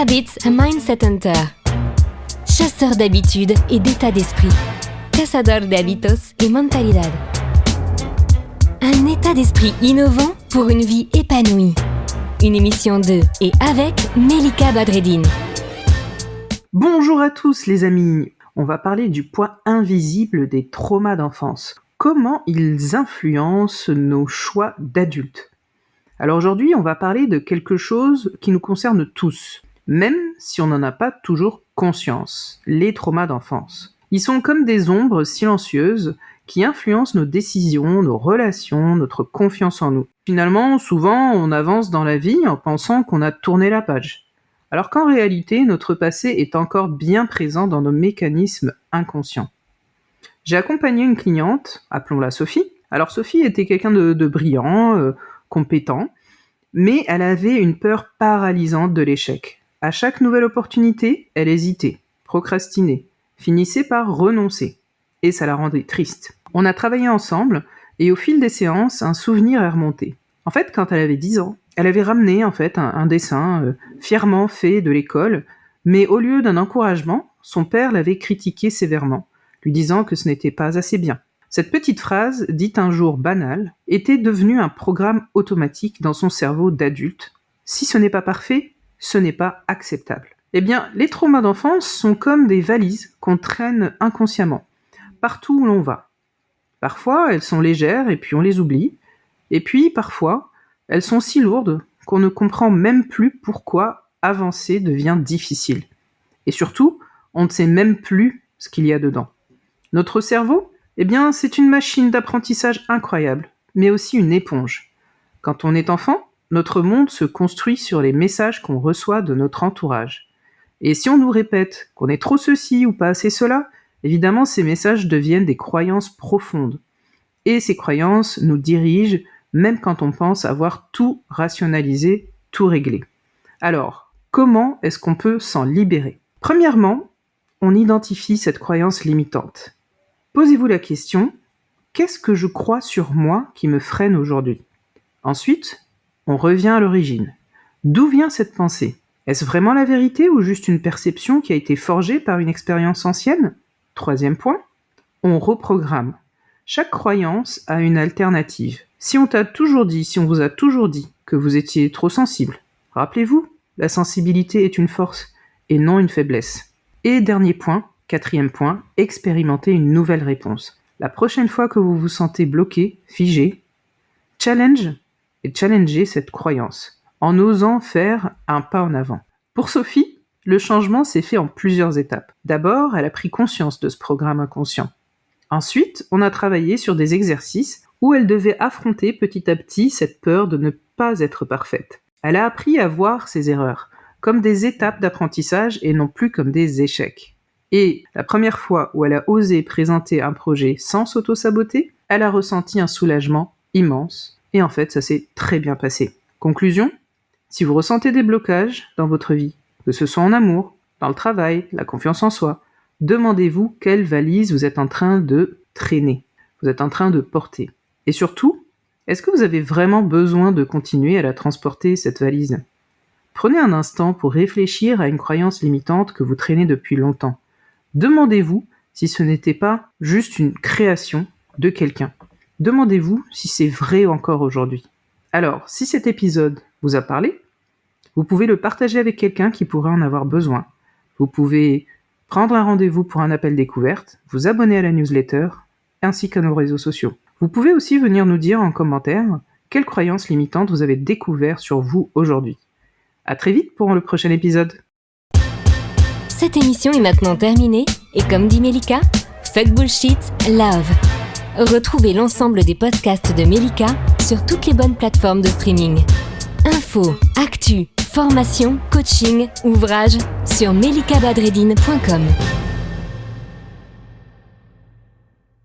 Habits a Mindset Hunter. Chasseur d'habitudes et d'état d'esprit. Cazador de hábitos y mentalidad. Un état d'esprit innovant pour une vie épanouie. Une émission de et avec Melika Badreddine. Bonjour à tous les amis. On va parler du poids invisible des traumas d'enfance. Comment ils influencent nos choix d'adultes. Alors aujourd'hui, on va parler de quelque chose qui nous concerne tous, même si on n'en a pas toujours conscience, les traumas d'enfance. Ils sont comme des ombres silencieuses qui influencent nos décisions, nos relations, notre confiance en nous. Finalement, souvent, on avance dans la vie en pensant qu'on a tourné la page, alors qu'en réalité, notre passé est encore bien présent dans nos mécanismes inconscients. J'ai accompagné une cliente, appelons-la Sophie. Alors Sophie était quelqu'un de brillant, compétent, mais elle avait une peur paralysante de l'échec. À chaque nouvelle opportunité, elle hésitait, procrastinait, finissait par renoncer. Et ça la rendait triste. On a travaillé ensemble, et au fil des séances, un souvenir est remonté. En fait, quand elle avait 10 ans, elle avait ramené un dessin fièrement fait de l'école, mais au lieu d'un encouragement, son père l'avait critiqué sévèrement, lui disant que ce n'était pas assez bien. Cette petite phrase, dite un jour banale, était devenue un programme automatique dans son cerveau d'adulte. Si ce n'est pas parfait, ce n'est pas acceptable. Eh bien, les traumas d'enfance sont comme des valises qu'on traîne inconsciemment, partout où l'on va. Parfois, elles sont légères et puis on les oublie. Et puis, parfois, elles sont si lourdes qu'on ne comprend même plus pourquoi avancer devient difficile. Et surtout, on ne sait même plus ce qu'il y a dedans. Notre cerveau, eh bien, c'est une machine d'apprentissage incroyable, mais aussi une éponge. Quand on est enfant, notre monde se construit sur les messages qu'on reçoit de notre entourage. Et si on nous répète qu'on est trop ceci ou pas assez cela, évidemment, ces messages deviennent des croyances profondes. Et ces croyances nous dirigent, même quand on pense avoir tout rationalisé, tout réglé. Alors, comment est-ce qu'on peut s'en libérer ? Premièrement, on identifie cette croyance limitante. Posez-vous la question, qu'est-ce que je crois sur moi qui me freine aujourd'hui ? Ensuite, on revient à l'origine. D'où vient cette pensée ? Est-ce vraiment la vérité ou juste une perception qui a été forgée par une expérience ancienne ? Troisième point, on reprogramme. Chaque croyance a une alternative. Si on vous a toujours dit que vous étiez trop sensible, rappelez-vous, la sensibilité est une force et non une faiblesse. Et dernier point, quatrième point, expérimentez une nouvelle réponse. La prochaine fois que vous vous sentez bloqué, figé, challengez cette croyance, en osant faire un pas en avant. Pour Sophie, le changement s'est fait en plusieurs étapes. D'abord, elle a pris conscience de ce programme inconscient. Ensuite, on a travaillé sur des exercices où elle devait affronter petit à petit cette peur de ne pas être parfaite. Elle a appris à voir ses erreurs comme des étapes d'apprentissage et non plus comme des échecs. Et la première fois où elle a osé présenter un projet sans s'auto-saboter, elle a ressenti un soulagement immense. Et en fait, ça s'est très bien passé. Conclusion, si vous ressentez des blocages dans votre vie, que ce soit en amour, dans le travail, la confiance en soi, demandez-vous quelle valise vous êtes en train de traîner, vous êtes en train de porter. Et surtout, est-ce que vous avez vraiment besoin de continuer à la transporter, cette valise ? Prenez un instant pour réfléchir à une croyance limitante que vous traînez depuis longtemps. Demandez-vous si ce n'était pas juste une création de quelqu'un. Demandez-vous si c'est vrai encore aujourd'hui. Alors, si cet épisode vous a parlé, vous pouvez le partager avec quelqu'un qui pourrait en avoir besoin. Vous pouvez prendre un rendez-vous pour un appel découverte, vous abonner à la newsletter, ainsi qu'à nos réseaux sociaux. Vous pouvez aussi venir nous dire en commentaire quelles croyances limitantes vous avez découvertes sur vous aujourd'hui. À très vite pour le prochain épisode. Cette émission est maintenant terminée et comme dit Melika, fuck bullshit, love. Retrouvez l'ensemble des podcasts de Melika sur toutes les bonnes plateformes de streaming. Infos, actu, formation, coaching, ouvrages sur melikabadreddine.com.